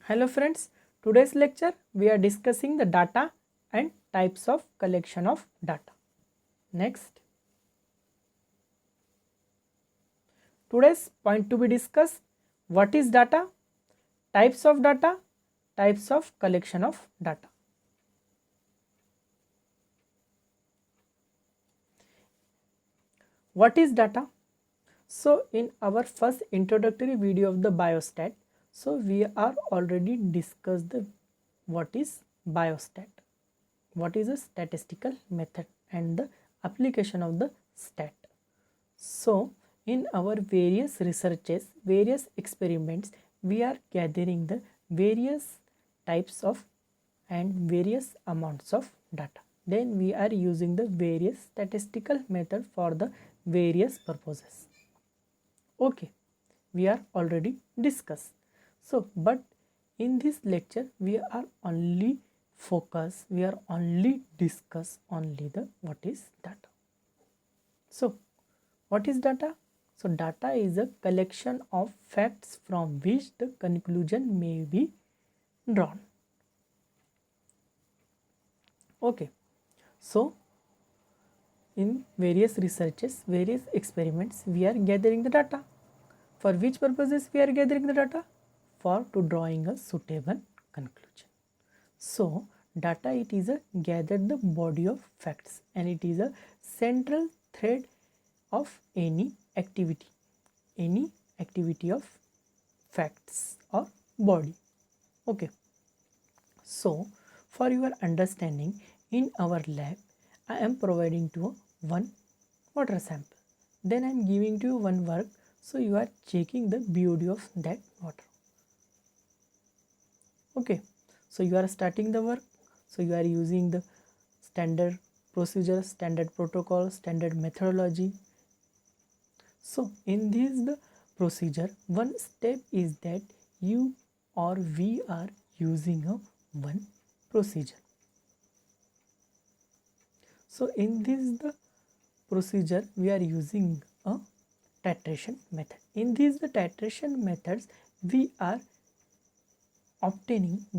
Hello friends, today's lecture we are discussing the data and types of collection of data. Next, today's point to be discussed: what is data, data, types of collection of data. What is data? So in our first introductory video of the biostat, so we are already discussed the what is biostat, what is a statistical method and the application of the stat. So in our various researches, various experiments, we are gathering the various types of and various amounts of data. Then we are using the various statistical method for the various purposes. Okay, we are already discussed. So but in this lecture we are only discuss only the what is data. So what is data? So data is a collection of facts from which the conclusion may be drawn. Okay, so in various researches, various experiments, we are gathering the data. For which purposes we are gathering the data? For to drawing a suitable conclusion. So data, it is a gathered the body of facts and it is a central thread of any activity of facts or body. Okay, so for your understanding, in our lab I am providing to one water sample, then I am giving to you one work, so you are checking the BOD of that water. Okay, so you are starting the work, so you are using the standard procedure, standard protocol, standard methodology. So in this the procedure, one step is that you or we are using a one procedure. So in this the procedure we are using a titration method. In these the titration methods we are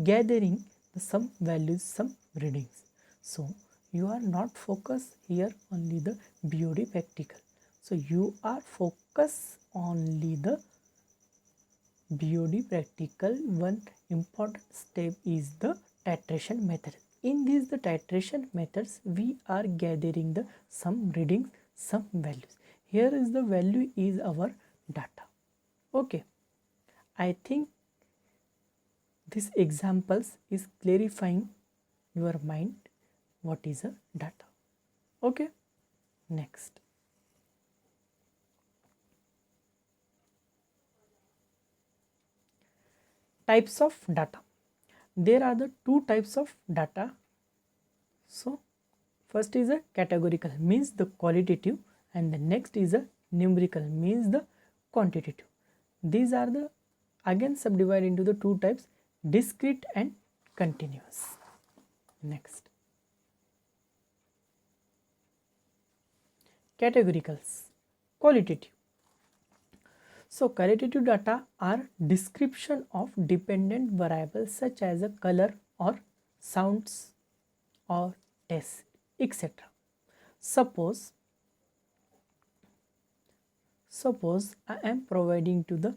gathering some values, some readings. So you are not focused here only the BOD practical. So you are focused only the BOD practical. One important step is the titration method. In these the titration methods we are gathering the some readings, some values. Here is the value is our data. Okay, I think this examples is clarifying your mind what is a data. Okay, next. Types of data. There are the two types of data. So first is a categorical, means the qualitative, and the next is a numerical, means the quantitative. These are the again subdivided into the two types, discrete and continuous. Next, categoricals, qualitative. So qualitative data are description of dependent variables such as a color or sounds or taste, etc. Suppose I am providing to the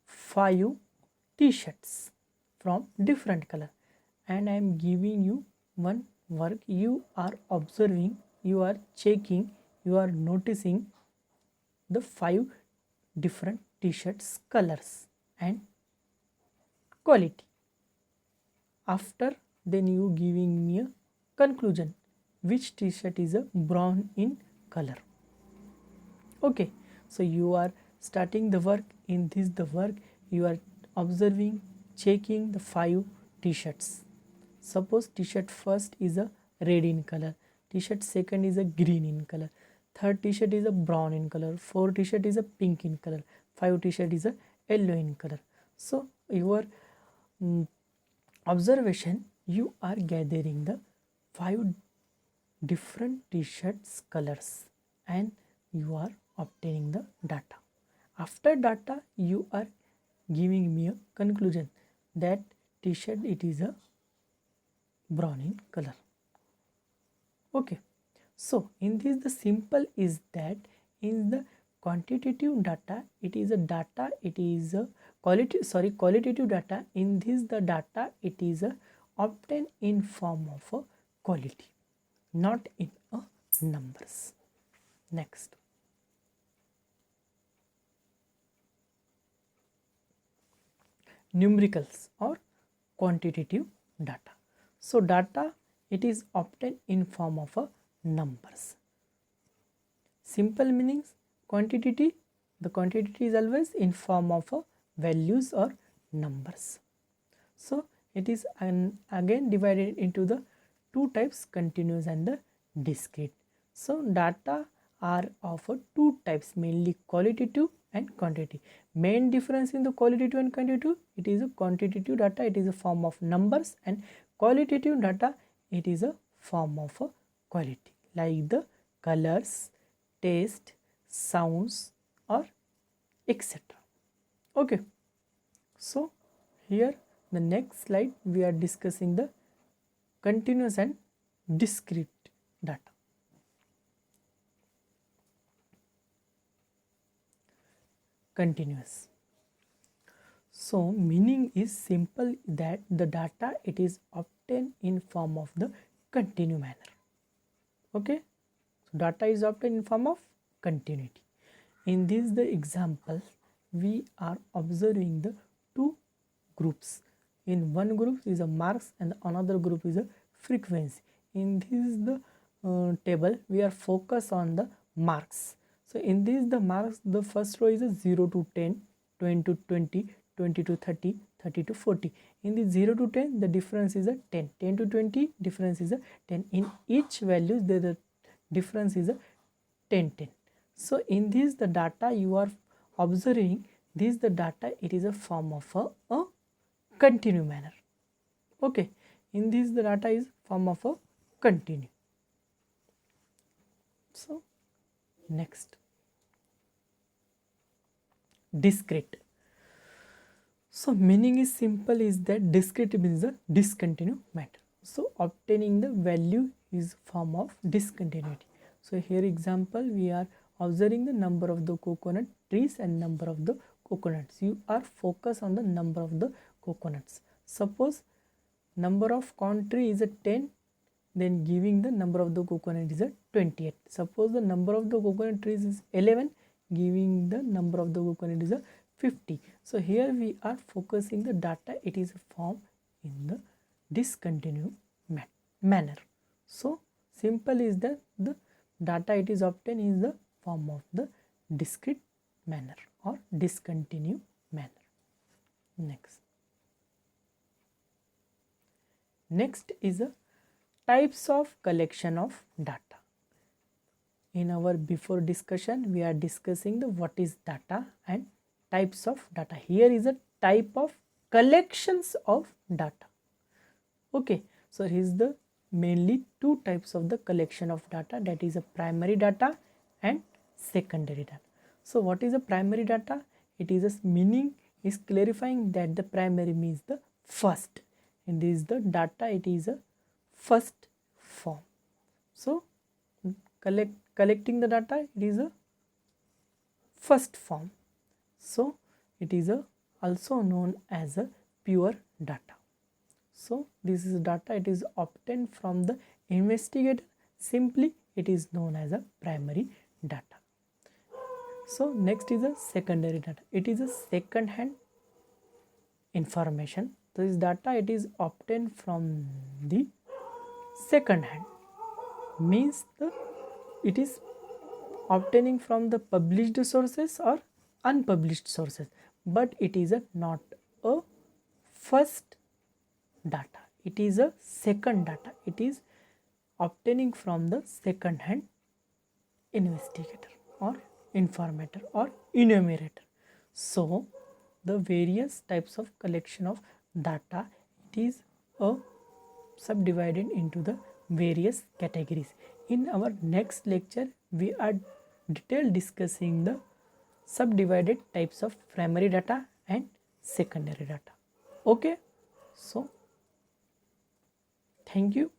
5 t-shirts from different color and I am giving you one work. You are observing, you are checking, you are noticing the 5 different t-shirts colors and quality. After then you giving me a conclusion which t-shirt is a brown in color. Okay, so you are starting the work. In this the work you are observing, checking the 5 t-shirts. Suppose t-shirt first is a red in color, t-shirt second is a green in color, third t-shirt is a brown in color, 4 t-shirt is a pink in color, 5 t-shirt is a yellow in color. So your observation, you are gathering the 5 different t-shirts colors and you are obtaining the data. After data you are giving me a conclusion. that t-shirt it is a brown in color. Okay, so in this the simple is that in the quantitative data it is a data, it is a qualitative data. In this the data it is a obtained in form of a quality, not in a numbers. Next, numericals or quantitative data. So data it is obtained in form of a numbers. Simple meanings, quantity, the quantity is always in form of a values or numbers. So it is again divided into the two types, continuous and the discrete. So data are of two types, mainly qualitative and quantitative. Main difference in the qualitative and quantitative, it is a quantitative data, it is a form of numbers, and qualitative data it is a form of a quality, like the colors, taste, sounds or etc. Okay, so here the next slide we are discussing the continuous and discrete data. Continuous. So meaning is simple that the data it is obtained in form of the continuous manner. Okay, so data is obtained in form of continuity. In this the example we are observing the two groups. In one group is a marks and another group is a frequency. In this the table we are focused on the marks. So in this the marks, the first row is a 0 to 10, 20 to 20, 20 to 30, 30 to 40. In the 0 to 10 the difference is a 10, 10 to 20 difference is a 10. In each values the difference is a 10, 10. So in this the data you are observing, this the data it is a form of a continuous manner. Okay, in this the data is form of a continue. So next, discrete. So meaning is simple is that discrete means a discontinuous matter. So obtaining the value is form of discontinuity. So here example we are observing the number of the coconut trees and number of the coconuts. You are focused on the number of the coconuts. Suppose number of corn tree is a 10, then giving the number of the coconut is a 28. Suppose the number of the coconut trees is 11, giving the number of the coconut is a 50. So here we are focusing the data it is formed in the discontinuous manner. So simple is that the data it is obtained in the form of the discrete manner or discontinuous manner. Next is a types of collection of data. In our before discussion we are discussing the what is data and types of data. Here is a type of collections of data. Okay, so here is the mainly two types of the collection of data, that is a primary data and secondary data. So what is a primary data? It is a meaning is clarifying that the primary means the first, and this is the data it is a first form. So collecting the data it is a first form. So it is a also known as a pure data. So this is data it is obtained from the investigator, simply it is known as a primary data. So next is a secondary data. It is a second hand information. This data it is obtained from the second hand, means it is obtaining from the published sources or unpublished sources, but it is not a first data, it is a second data. It is obtaining from the second hand investigator or informator or enumerator. So the various types of collection of data it is subdivided into the various categories. In our next lecture we are detailed discussing the subdivided types of primary data and secondary data. Okay. So thank you.